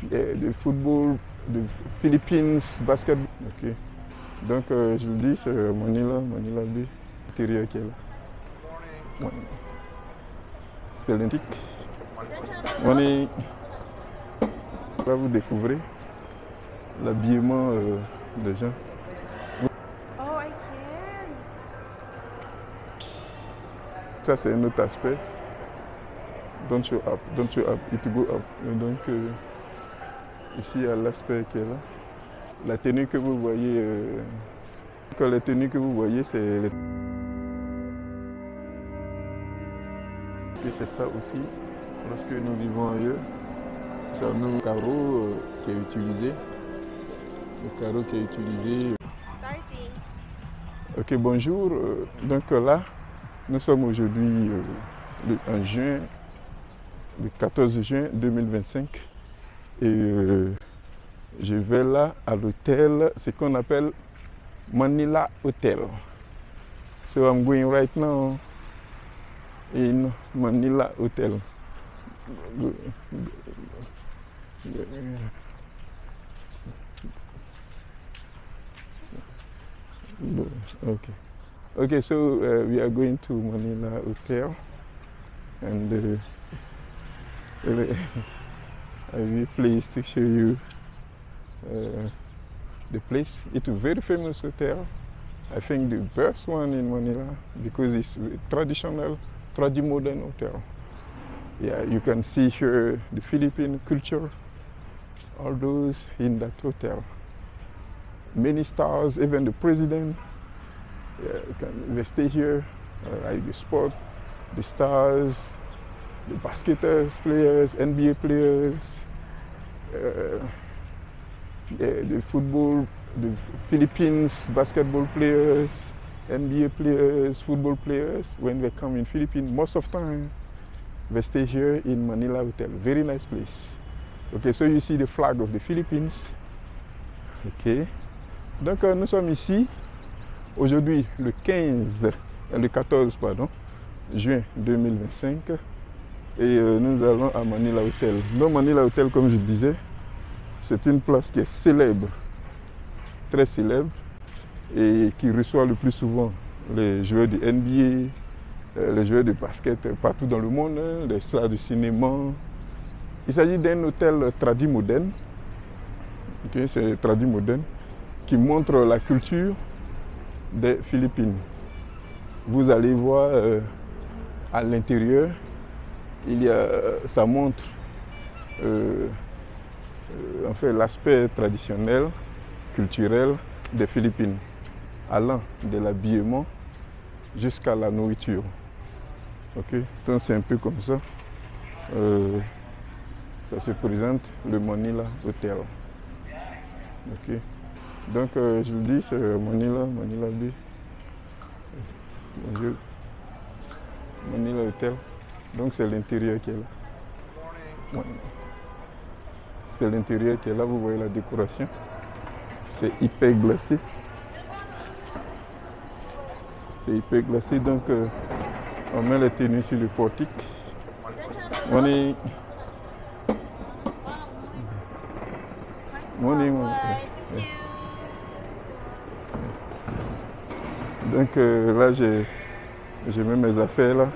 de football, de Philippines, basketball. Ok. Donc je le dis, c'est Manila Bay, l'intérieur qui est là. Ouais. C'est l'Olympique. Là vous découvrez l'habillement des gens. Oh, I can. Ça c'est un autre aspect. Don't show up, it go up. Et donc ici il y a l'aspect qui est là. La tenue que vous voyez, les tenues que vous voyez, c'est les... Et c'est ça aussi, lorsque nous vivons ailleurs, c'est le carreau qui est utilisé. Le carreau qui est utilisé. Starting. Ok, bonjour. Donc là, nous sommes aujourd'hui en juin, le 14 juin 2025. Et je vais là à l'hôtel, ce qu'on appelle Manila Hotel. So I'm going right now in Manila Hotel. Okay. Okay, so we are going to Manila Hotel, and I'm very pleased to show you the place. It's a very famous hotel. I think the best one in Manila because it's a traditional, modern hotel. Yeah, you can see here the Philippine culture, all those in that hotel. Many stars, even the president. Yeah, they stay here, like the sport, the stars, the basketball players, NBA players, the football, the Philippines basketball players, NBA players, football players. When they come in Philippines, most of the time, they stay here in Manila Hotel. Very nice place. Okay, so you see the flag of the Philippines. Okay. Donc nous sommes ici aujourd'hui le 14 juin 2025 et nous allons à Manila Hotel. Donc Manila Hotel, comme je disais, c'est une place qui est célèbre, très célèbre et qui reçoit le plus souvent les joueurs de NBA, les joueurs de basket partout dans le monde, les stars de cinéma. Il s'agit d'un hôtel tradit moderne, okay, c'est tradit moderne, qui montre la culture des Philippines. Vous allez voir à l'intérieur, ça montre en fait l'aspect traditionnel, culturel des Philippines, allant de l'habillement jusqu'à la nourriture. Ok, donc c'est un peu comme ça. Ça se présente le Manila Hotel. Ok. Donc je le dis, c'est Manila Bay. Bonjour. Manila Hotel. Donc c'est l'intérieur qui est là. Ouais. C'est l'intérieur qui est là, vous voyez la décoration. C'est hyper glacé. C'est hyper glacé, donc on met les tenues sur le portique. Donc là, j'ai mis mes affaires là.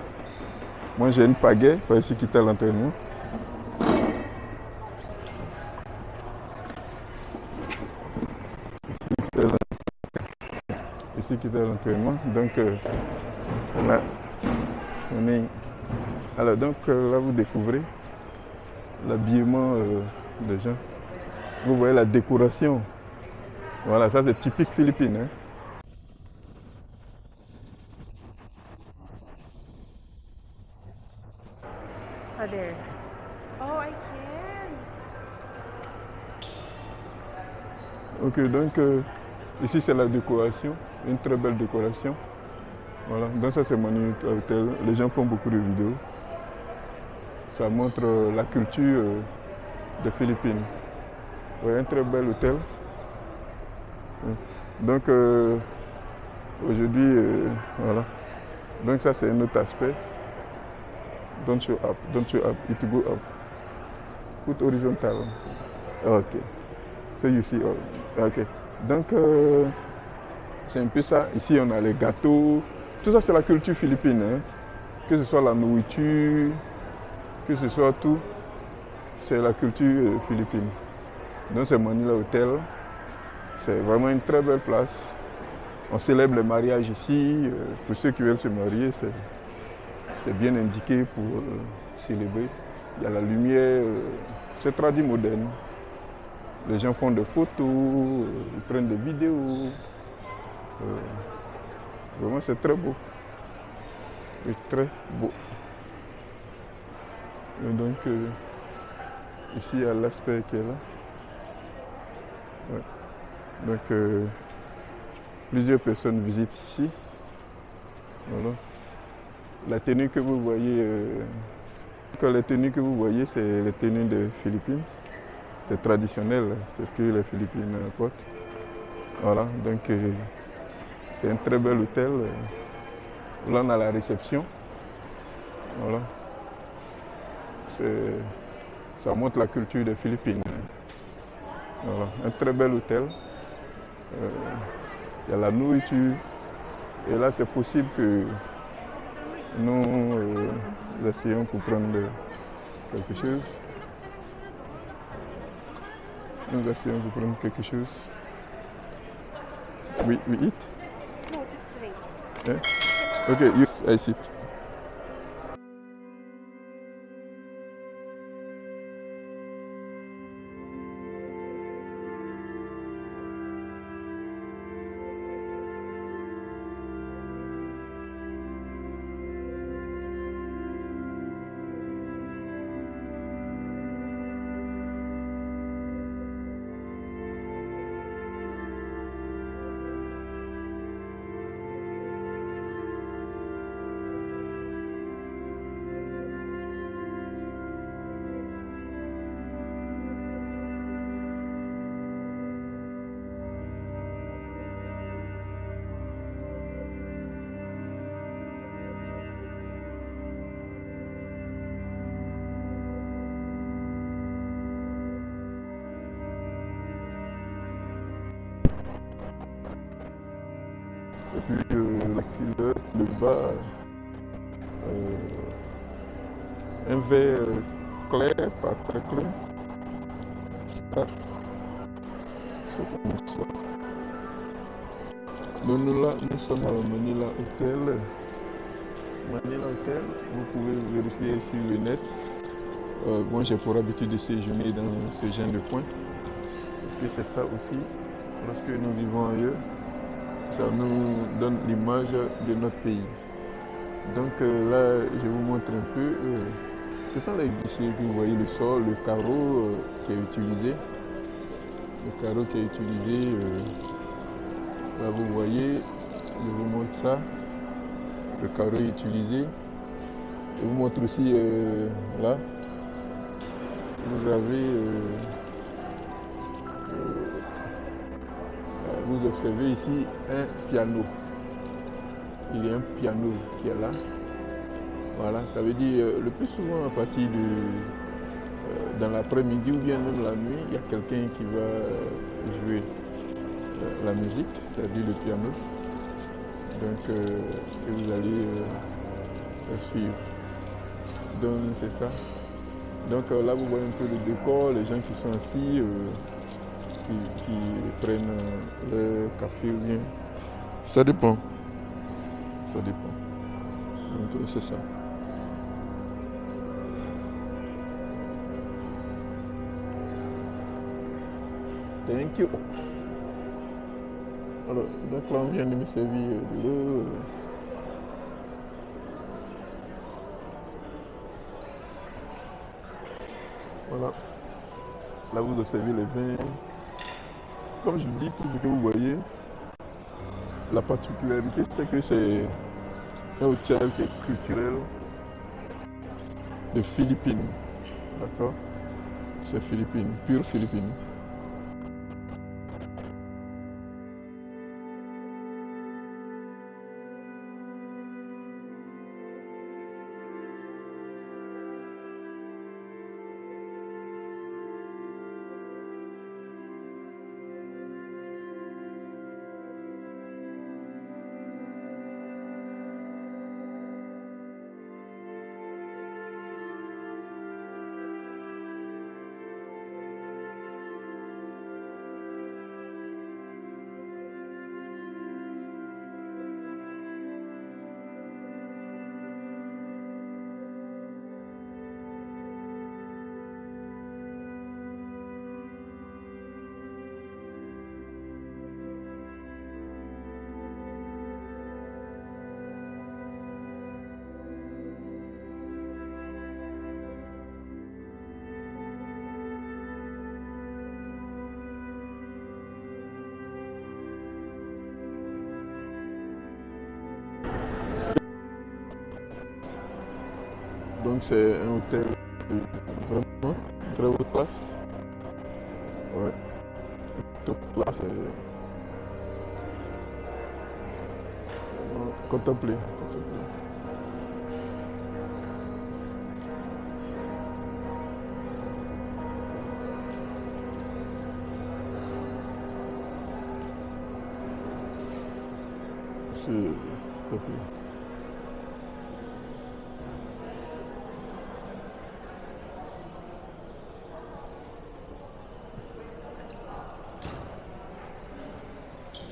Moi, j'ai une pagaie pour ici quitter l'entraînement. Ici quitter l'entraînement. Donc là, on est. Alors donc là, vous découvrez l'habillement des gens. Vous voyez la décoration. Voilà, ça c'est typique philippine. Hein. Oh, there. Oh, I can. Ok, donc ici c'est la décoration, une très belle décoration. Voilà, donc ça c'est Manila Hotel. Les gens font beaucoup de vidéos. Ça montre la culture des Philippines. Ouais, un très bel hôtel. Donc aujourd'hui, voilà. Donc ça c'est un autre aspect. Don't show up, it go up. Foot horizontal. Ok. So you see. Ok. Donc, c'est un peu ça. Ici, on a les gâteaux. Tout ça, c'est la culture philippine. Hein. Que ce soit la nourriture, que ce soit tout, c'est la culture philippine. Donc, c'est Manila Hotel. C'est vraiment une très belle place. On célèbre le mariage ici. Pour ceux qui veulent se marier, c'est bien indiqué pour célébrer. Il y a la lumière. C'est tradit moderne. Les gens font des photos, ils prennent des vidéos. Vraiment, c'est très beau. C'est très beau. Et donc, ici, il y a l'aspect qui est là. Ouais. Donc, plusieurs personnes visitent ici. Voilà. La tenue que vous voyez, les tenues que vous voyez, c'est les tenues des Philippines. C'est traditionnel, c'est ce que les Philippines portent. Voilà, donc c'est un très bel hôtel. Là, on a la réception. Voilà. Ça montre la culture des Philippines. Voilà, un très bel hôtel. Il y a la nourriture. Et là, c'est possible que nous essayons pour prendre quelque chose. Nous essayons de prendre quelque chose. We eat? No, just drink. Yeah? Okay, I sit. Et puis la culotte, le bas, un verre clair, pas très clair. Ça, c'est comme ça. Nous, là, nous sommes à Manila Hotel. Manila Hotel, vous pouvez vérifier sur le net. Moi, j'ai pour habitude de séjourner dans ce genre de coin. Parce que c'est ça aussi, lorsque nous vivons ailleurs, ça nous donne l'image de notre pays. Donc là, je vous montre un peu. Ce sont les guichets que vous voyez, le sol, le carreau qui est utilisé. Le carreau qui est utilisé, là vous voyez, je vous montre ça. Le carreau est utilisé. Je vous montre aussi là, vous avez, vous observez ici un piano. Il y a un piano qui est là. Voilà, ça veut dire le plus souvent à partir de dans l'après-midi ou bien même la nuit, il y a quelqu'un qui va jouer la musique, c'est-à-dire le piano. Donc que vous allez suivre. Donc c'est ça. Donc là vous voyez un peu le décor, les gens qui sont assis, qui prennent leur café ou bien. Ça dépend. Ça dépend. Donc c'est ça. Thank you. Alors, donc là on vient de me servir de l'eau. Voilà. Là vous observez les vins. Comme je vous dis, tout ce que vous voyez, la particularité c'est que c'est un hôtel qui est culturel de Philippines. D'accord? C'est Philippines, pure Philippines. Donc c'est un hôtel vraiment très haute classe. Ouais. Top classe. Contempler. C'est top.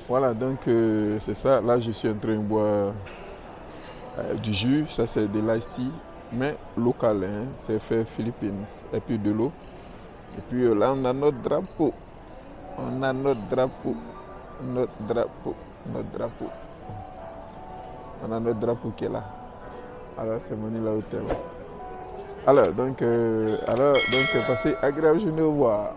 Voilà, donc c'est ça. Là, je suis en train de boire du jus. Ça, c'est de l'ice tea, mais local. Hein. C'est fait Philippines. Et puis de l'eau. Et puis là, on a notre drapeau. On a notre drapeau. Notre drapeau. Notre drapeau. On a notre drapeau qui est là. Alors, c'est Manila Hotel. Alors, donc, passez agréable journée au revoir.